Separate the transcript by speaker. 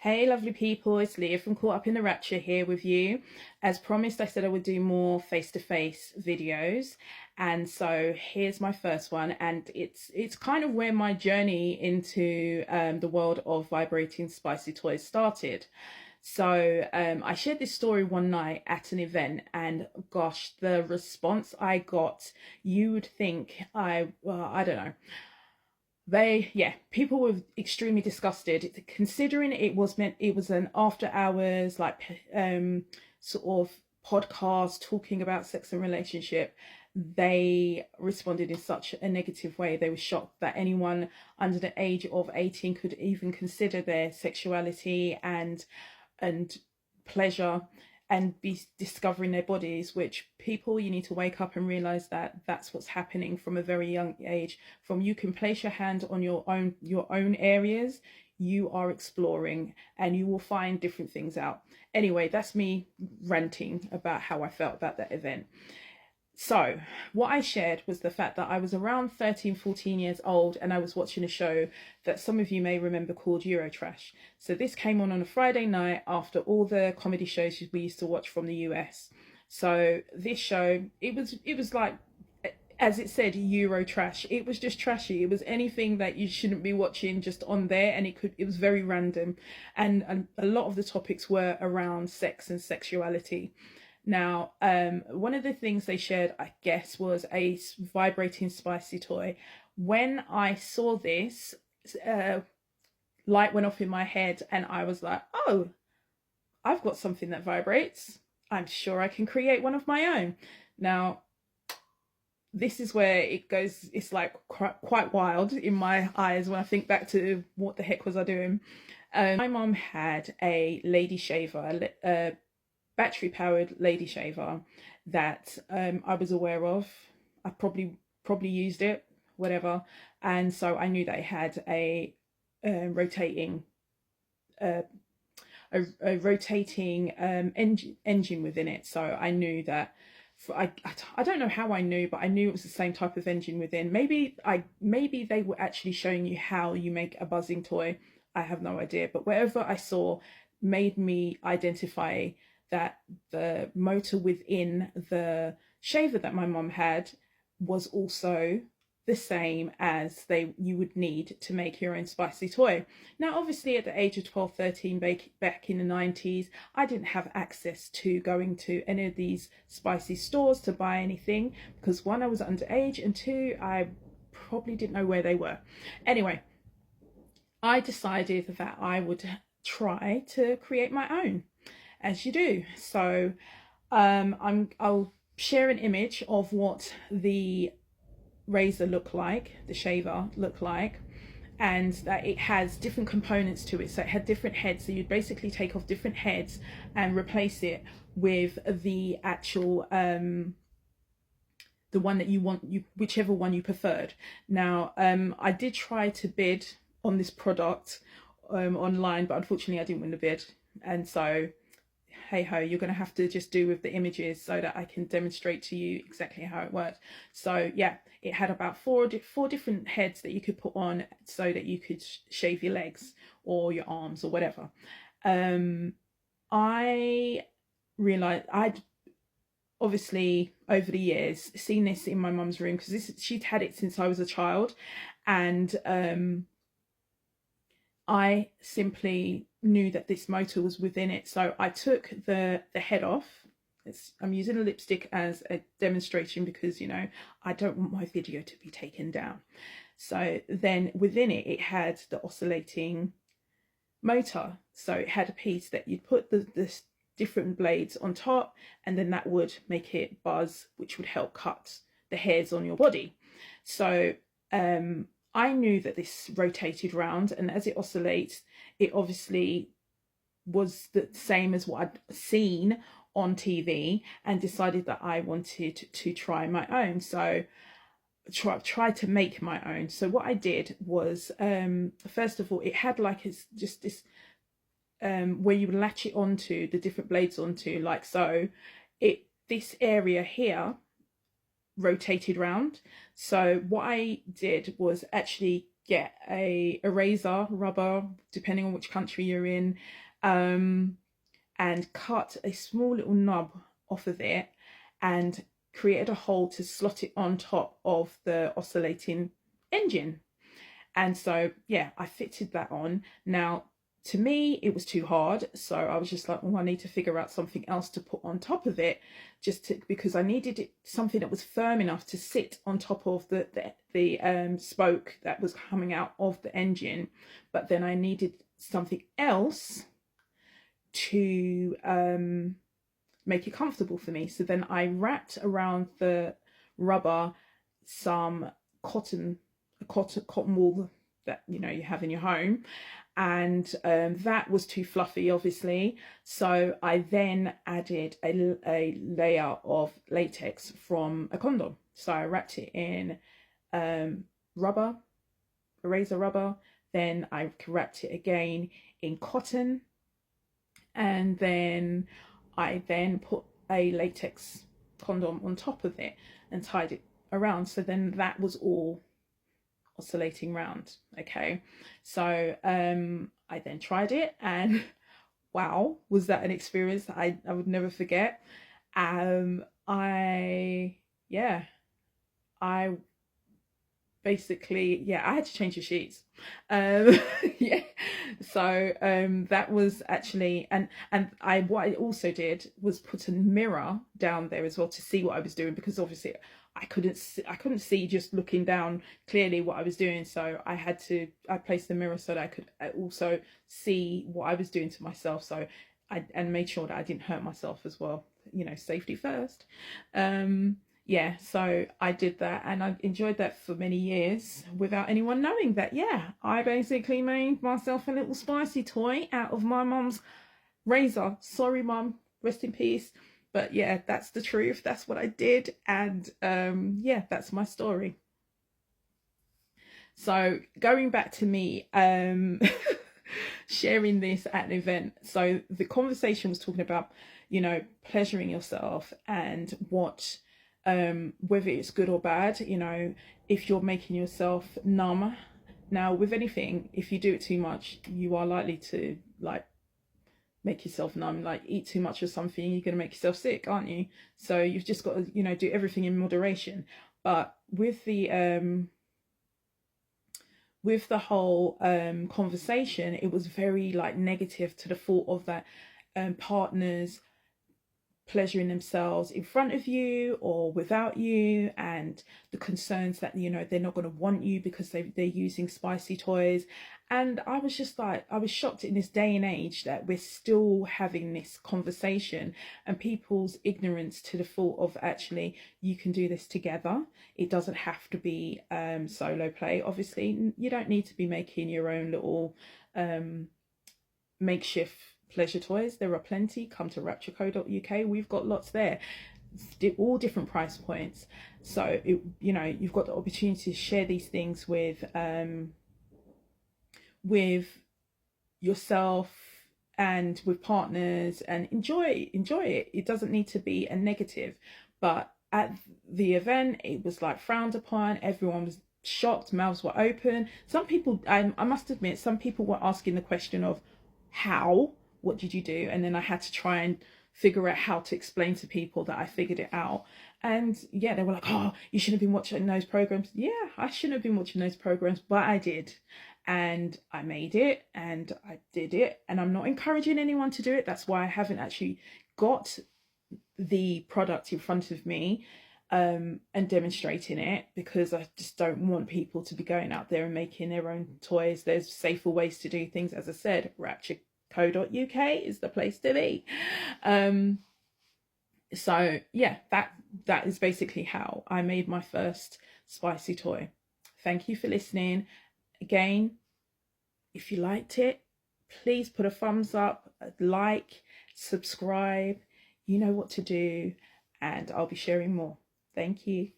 Speaker 1: Hey, lovely people, it's Leah from Caught Up in the Rapture here with you. As promised, I said I would do more face-to-face videos, and so here's my first one, and it's kind of where my journey into the world of vibrating spicy toys started. So I shared this story one night at an event, and gosh, the response I got, you would think I don't know. People were extremely disgusted, considering it was an after hours, like, sort of podcast talking about sex and relationship. They responded in such a negative way. They were shocked that anyone under the age of 18 could even consider their sexuality and pleasure and be discovering their bodies. Which, people, you need to wake up and realize that that's what's happening from a very young age. From you can place your hand on your own areas, you are exploring and you will find different things out. Anyway, that's me ranting about how I felt about that event. So what I shared was the fact that I was around 13, 14 years old, and I was watching a show that some of you may remember called Eurotrash. So this came on a Friday night after all the comedy shows we used to watch from the US. So this show, it was like, as it said, Eurotrash. It was just trashy. It was anything that you shouldn't be watching just on there, and it was very random. And a lot of the topics were around sex and sexuality. Now, one of the things they shared, I guess, was a vibrating spicy toy. When I saw this, light went off in my head, and I was like, oh, I've got something that vibrates. I'm sure I can create one of my own. Now, this is where it goes, it's like quite wild in my eyes when I think back to what the heck was I doing. My mom had a lady shaver, battery powered lady shaver that I was aware of. I probably used it, whatever, and so I knew that it had a rotating engine within it. So I knew that. I don't know how I knew, but I knew it was the same type of engine within. Maybe they were actually showing you how you make a buzzing toy. I have no idea, but whatever I saw made me identify that the motor within the shaver that my mom had was also the same as you would need to make your own spicy toy. Now, obviously, at the age of 12, 13, back in the 90s, I didn't have access to going to any of these spicy stores to buy anything, because one, I was underage, and two, I probably didn't know where they were. Anyway, I decided that I would try to create my own, as you do. So I'll share an image of what the razor looked like, the shaver looked like, and that it has different components to it. So it had different heads, so you'd basically take off different heads and replace it with the actual the one that you want, whichever one you preferred. Now, I did try to bid on this product online, but unfortunately I didn't win the bid, and so hey ho, you're going to have to just do with the images so that I can demonstrate to you exactly how it worked. So yeah, it had about four different heads that you could put on so that you could shave your legs or your arms or whatever. I realized I'd obviously over the years seen this in my mum's room, because she'd had it since I was a child, and I simply knew that this motor was within it. So I took the head off. I'm using a lipstick as a demonstration because, you know, I don't want my video to be taken down. So then within it, it had the oscillating motor. So it had a piece that you'd put the different blades on top, and then that would make it buzz, which would help cut the hairs on your body. So I knew that this rotated round, and as it oscillates, it obviously was the same as what I'd seen on TV, and decided that I wanted to try my own. So try to make my own. So what I did was, first of all, it had like just this where you would latch it onto, the different blades onto, like so. This area here rotated round. So what I did was actually get a eraser rubber, depending on which country you're in, um, and cut a small little knob off of it and created a hole to slot it on top of the oscillating engine. And so, yeah, I fitted that on. Now, to me, it was too hard. So I was just like, well, I need to figure out something else to put on top of it, because I needed it, something that was firm enough to sit on top of the spoke that was coming out of the engine. But then I needed something else to make it comfortable for me. So then I wrapped around the rubber some cotton wool that you have in your home, and that was too fluffy, obviously. So I then added a layer of latex from a condom. So I wrapped it in rubber, eraser rubber. Then I wrapped it again in cotton, and then I then put a latex condom on top of it and tied it around. So then that was all oscillating round. Okay, so I then tried it, and wow, was that an experience that I would never forget. I yeah, I basically, yeah, I had to change the sheets. Yeah, so that was actually, and I what I also did was put a mirror down there as well to see what I was doing, because obviously I couldn't see just looking down clearly what I was doing. So I placed the mirror so that I could also see what I was doing to myself. So and made sure that I didn't hurt myself as well, safety first. Yeah, so I did that, and I enjoyed that for many years without anyone knowing that, yeah, I basically made myself a little spicy toy out of my mum's razor. Sorry, mum, rest in peace. But yeah, that's the truth. That's what I did. And yeah, that's my story. So going back to me, sharing this at an event. So the conversation was talking about, pleasuring yourself and what whether it's good or bad, if you're making yourself numb. Now with anything, if you do it too much, you are likely to make yourself numb. Like eat too much of something, you're going to make yourself sick, aren't you? So you've just got to do everything in moderation. But with the whole conversation, it was very negative to the thought of that partners pleasuring themselves in front of you or without you, and the concerns that they're not going to want you because they're using spicy toys. And I was just I was shocked in this day and age that we're still having this conversation, and people's ignorance to the thought of actually you can do this together. It doesn't have to be solo play. Obviously you don't need to be making your own little makeshift pleasure toys. There are plenty. Come to raptureco.uk. We've got lots there, all different price points. So you've got the opportunity to share these things with yourself and with partners, and enjoy it. It doesn't need to be a negative. But at the event, it was frowned upon. Everyone was shocked, mouths were open. Some people, I must admit, some people were asking the question of how, what did you do? And then I had to try and figure out how to explain to people that I figured it out. And yeah, they were like, oh, you shouldn't have been watching those programs. Yeah, I shouldn't have been watching those programs, but I did. And I made it and I did it. And I'm not encouraging anyone to do it. That's why I haven't actually got the product in front of me and demonstrating it, because I just don't want people to be going out there and making their own toys. There's safer ways to do things. As I said, raptureco.uk is the place to be. So yeah, that is basically how I made my first spicy toy. Thank you for listening. Again, if you liked it, please put a thumbs up, a like, subscribe. You know what to do, and I'll be sharing more. Thank you.